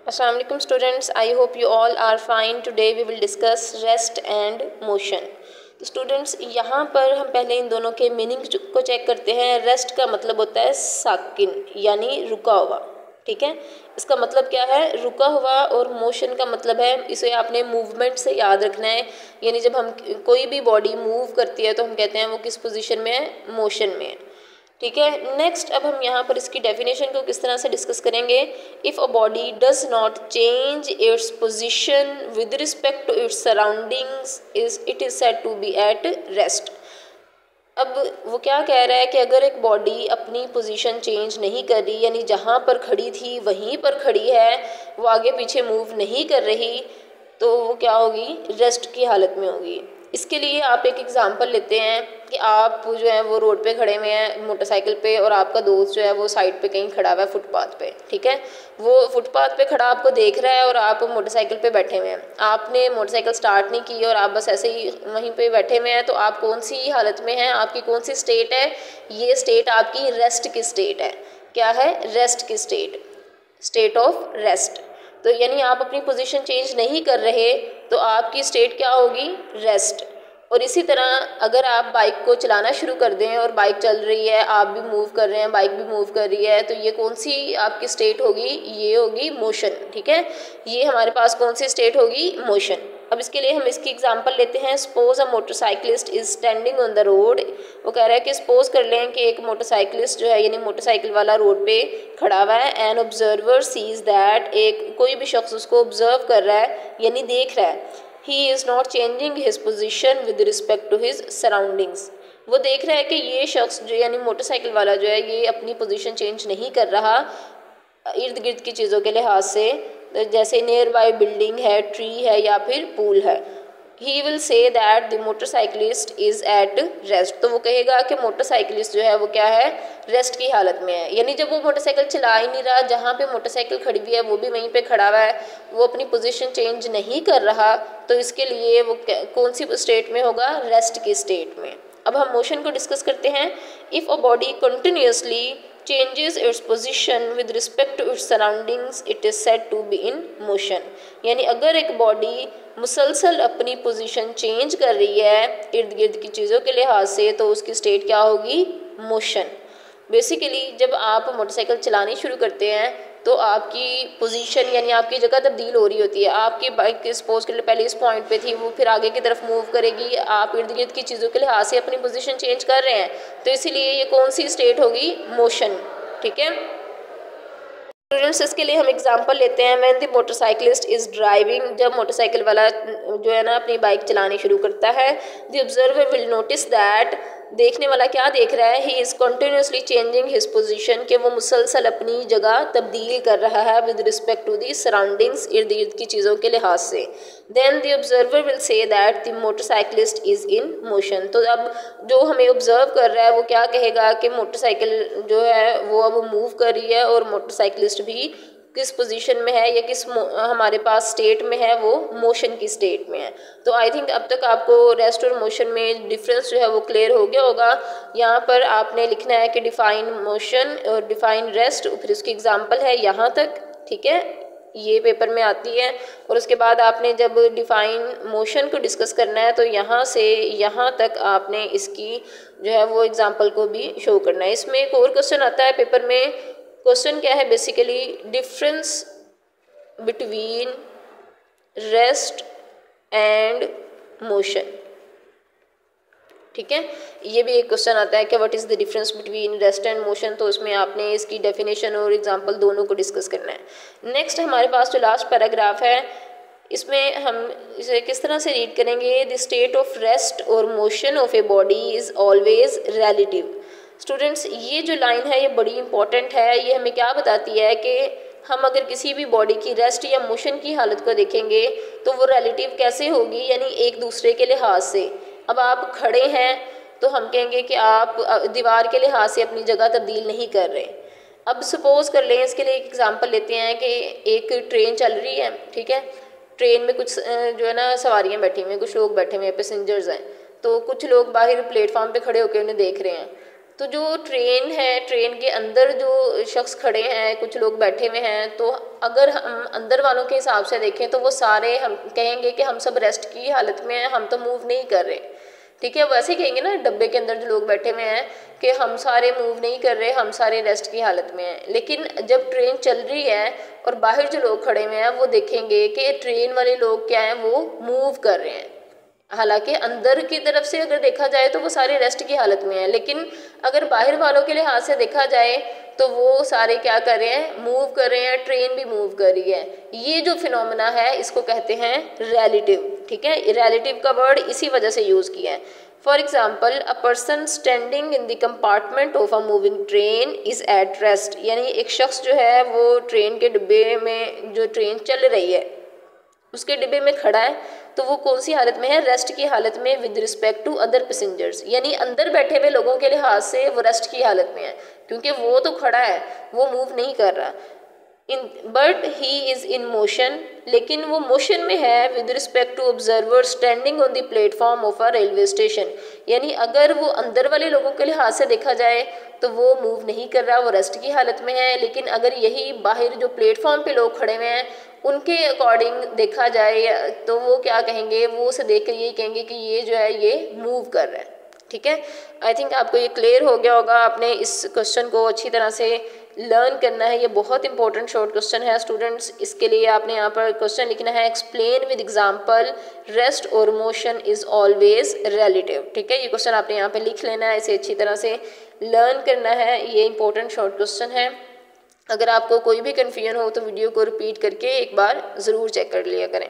Assalamu alaikum students, I hope you all are fine. Today we will discuss rest and motion. तो students यहाँ पर हम पहले इन दोनों के मीनिंग को चेक करते हैं। रेस्ट का मतलब होता है साकिन यानी रुका हुआ, ठीक है। इसका मतलब क्या है, रुका हुआ। और मोशन का मतलब है, इसे आपने मूवमेंट से याद रखना है, यानी जब हम कोई भी बॉडी मूव करती है तो हम कहते हैं वो किस पोजीशन में है, मोशन में है, ठीक है। नेक्स्ट अब हम यहाँ पर इसकी डेफिनेशन को किस तरह से डिस्कस करेंगे। If a body does not change its position with respect to its surroundings it is said to be at rest. अब वो क्या कह रहा है कि अगर एक बॉडी अपनी पोजीशन चेंज नहीं कर रही, यानी जहाँ पर खड़ी थी वहीं पर खड़ी है, वो आगे पीछे मूव नहीं कर रही, तो वो क्या होगी, रेस्ट की हालत में होगी। इसके लिए आप एक एग्जांपल लेते हैं कि आप जो है वो रोड पे खड़े हुए हैं मोटरसाइकिल पे, और आपका दोस्त जो है वो साइड पे कहीं खड़ा हुआ है फुटपाथ पे, ठीक है। वो फुटपाथ पे खड़ा आपको देख रहा है और आप मोटरसाइकिल पे बैठे हुए हैं। आपने मोटरसाइकिल स्टार्ट नहीं की और आप बस ऐसे ही वहीं पे बैठे हुए हैं, तो आप कौन सी हालत में हैं, आपकी कौन सी स्टेट है, ये स्टेट आपकी रेस्ट की स्टेट है। क्या है, रेस्ट की स्टेट, स्टेट ऑफ रेस्ट। तो यानी आप अपनी पोजीशन चेंज नहीं कर रहे तो आपकी स्टेट क्या होगी, रेस्ट। और इसी तरह अगर आप बाइक को चलाना शुरू कर दें और बाइक चल रही है, आप भी मूव कर रहे हैं, बाइक भी मूव कर रही है, तो ये कौन सी आपकी स्टेट होगी, ये होगी मोशन, ठीक है। ये हमारे पास कौन सी स्टेट होगी, मोशन। अब इसके लिए हम इसकी एग्जांपल लेते हैं। Suppose a motorcyclist is standing on the road. वो कह रहा है कि सपोज कर लें कि एक मोटरसाइकिलिस्ट जो है यानी मोटरसाइकिल वाला रोड पे खड़ा हुआ है। एन ऑब्जर्वर सीज दैट, एक कोई भी शख्स उसको ऑब्जर्व कर रहा है यानी देख रहा है। He is not changing his position with respect to his surroundings. वो देख रहा है कि ये शख्स जो यानी मोटरसाइकिल वाला जो है ये अपनी पोजीशन चेंज नहीं कर रहा इर्द गिर्द की चीज़ों के लिहाज से, जैसे नियर बाय बिल्डिंग है, ट्री है या फिर पूल है। He will say that the motorcyclist is at rest. तो वो कहेगा कि मोटरसाइकिलिस्ट जो है वो क्या है, रेस्ट की हालत में है। यानी जब वो मोटरसाइकिल चला ही नहीं रहा, जहाँ पे मोटरसाइकिल खड़ी हुई है वो भी वहीं पे खड़ा हुआ है, वो अपनी पोजीशन चेंज नहीं कर रहा, तो इसके लिए वो कौन सी स्टेट में होगा, रेस्ट की स्टेट में। अब हम मोशन को डिस्कस करते हैं। If a body continuously changes its position with respect to its surroundings it is said to be in motion। यानी अगर एक बॉडी मुसलसल अपनी पोजीशन चेंज कर रही है इर्द गिर्द की चीज़ों के लिहाज से, तो उसकी स्टेट क्या होगी, मोशन। बेसिकली जब आप मोटरसाइकिल चलानी शुरू करते हैं तो आपकी पोजीशन यानी आपकी जगह तब्दील हो रही होती है। आपकी बाइक सपोज के लिए पहले इस पॉइंट पे थी, वो फिर आगे की तरफ मूव करेगी, आप इर्द गिर्द की चीज़ों के लिहाज से अपनी पोजीशन चेंज कर रहे हैं, तो इसीलिए ये कौन सी स्टेट होगी, मोशन, ठीक है। स्टूडेंट्स इसके लिए हम एग्जांपल लेते हैं। When the motorcyclist is driving, जब मोटरसाइकिल वाला जो है ना अपनी बाइक चलानी शुरू करता है, the observer will notice that, देखने वाला क्या देख रहा है, he is continuously changing his position, कि वो मुसलसल अपनी जगह तब्दील कर रहा है with respect to the surroundings, इर्द गिर्द की चीज़ों के लिहाज से। Then the observer will say that the motorcyclist is in motion. तो अब जो हमें ऑब्जर्व कर रहा है वो क्या कहेगा कि मोटरसाइकिल जो है वो अब मूव कर रही है और मोटरसाइकिलिस्ट भी किस पोजीशन में है या किस हमारे पास स्टेट में है, वो मोशन की स्टेट में है। तो आई थिंक अब तक आपको रेस्ट और मोशन में डिफरेंस जो है वो क्लियर हो गया होगा। यहाँ पर आपने लिखना है कि डिफाइन मोशन और डिफाइन रेस्ट, फिर उसकी एग्जांपल है यहाँ तक, ठीक है, ये पेपर में आती है। और उसके बाद आपने जब डिफाइन मोशन को डिस्कस करना है तो यहाँ से यहाँ तक आपने इसकी जो है वो एग्जांपल को भी शो करना है। इसमें एक और क्वेश्चन आता है पेपर में। क्वेश्चन क्या है, basically difference between rest and motion, ठीक है। ये भी एक क्वेश्चन आता है कि what is the difference between rest and motion. तो उसमें आपने इसकी डेफिनेशन और एग्जांपल दोनों को डिस्कस करना है। नेक्स्ट हमारे पास जो लास्ट पैराग्राफ है, इसमें हम इसे किस तरह से रीड करेंगे, द स्टेट ऑफ रेस्ट और motion of a body is always relative. Students ये जो लाइन है ये बड़ी इंपॉर्टेंट है। ये हमें क्या बताती है कि हम अगर किसी भी बॉडी की रेस्ट या मोशन की हालत को देखेंगे तो वो रिलेटिव कैसे होगी, यानी एक दूसरे के लिहाज से। अब आप खड़े हैं तो हम कहेंगे कि आप दीवार के लिहाज से अपनी जगह तब्दील नहीं कर रहे। अब सपोज कर लें, इसके लिए एक एग्जांपल लेते हैं कि एक ट्रेन चल रही है, ठीक है। ट्रेन में कुछ जो है ना सवारियाँ बैठी हुई हैं, कुछ लोग बैठे हुए हैं, पैसेंजर्स हैं। तो कुछ लोग बाहर प्लेटफॉर्म पे खड़े होकर उन्हें देख रहे हैं। तो जो ट्रेन है, ट्रेन के अंदर जो शख्स खड़े हैं, कुछ लोग बैठे हुए हैं, तो अगर हम अंदर वालों के हिसाब से देखें तो वो सारे हम कहेंगे कि हम सब रेस्ट की हालत में हैं, हम तो मूव नहीं कर रहे, ठीक है। वैसे ही कहेंगे ना डब्बे के अंदर जो लोग बैठे हुए हैं कि हम सारे मूव नहीं कर रहे, हम सारे रेस्ट की हालत में हैं। लेकिन जब ट्रेन चल रही है और बाहर जो लोग खड़े हुए हैं वो देखेंगे कि ट्रेन वाले लोग क्या हैं, वो मूव कर रहे हैं। हालांकि अंदर की तरफ से अगर देखा जाए तो वो सारे रेस्ट की हालत में हैं, लेकिन अगर बाहर वालों के लिहाज से देखा जाए तो वो सारे क्या कर रहे हैं, मूव कर रहे हैं, ट्रेन भी मूव कर रही है। ये जो फिनोमेना है इसको कहते हैं रिलेटिव, ठीक है। रिलेटिव का वर्ड इसी वजह से यूज़ किया है। For example, a person standing in the compartment of a moving train is at rest, यानी एक शख्स जो है वो ट्रेन के डिब्बे में, जो ट्रेन चल रही है उसके डिब्बे में खड़ा है, तो वो कौन सी हालत में है, रेस्ट की हालत में with respect to other passengers, यानी अंदर बैठे हुए लोगों के लिहाज से वो रेस्ट की हालत में है, क्योंकि वो तो खड़ा है, वो मूव नहीं कर रहा। But he is in motion, लेकिन वो मोशन में है with respect to observer standing on the platform of a railway station, यानी अगर वो अंदर वाले लोगों के लिहाज से देखा जाए तो वो मूव नहीं कर रहा, वो रेस्ट की हालत में है। लेकिन अगर यही बाहर जो प्लेटफॉर्म पे लोग खड़े हुए हैं उनके अकॉर्डिंग देखा जाए तो वो क्या कहेंगे, वो उसे देख कर यही कहेंगे कि ये जो है ये मूव कर रहा है, ठीक है। आई थिंक आपको ये क्लियर हो गया होगा। आपने इस क्वेश्चन को अच्छी तरह से लर्न करना है, ये बहुत इंपॉर्टेंट शॉर्ट क्वेश्चन है स्टूडेंट्स। इसके लिए आपने यहाँ पर क्वेश्चन लिखना है, एक्सप्लेन विद एग्जांपल रेस्ट और मोशन इज़ ऑलवेज रिलेटिव, ठीक है। ये क्वेश्चन आपने यहाँ पर लिख लेना है, इसे अच्छी तरह से लर्न करना है, ये इंपॉर्टेंट शॉर्ट क्वेश्चन है। अगर आपको कोई भी कन्फ्यूजन हो तो वीडियो को रिपीट करके एक बार ज़रूर चेक कर लिया करें।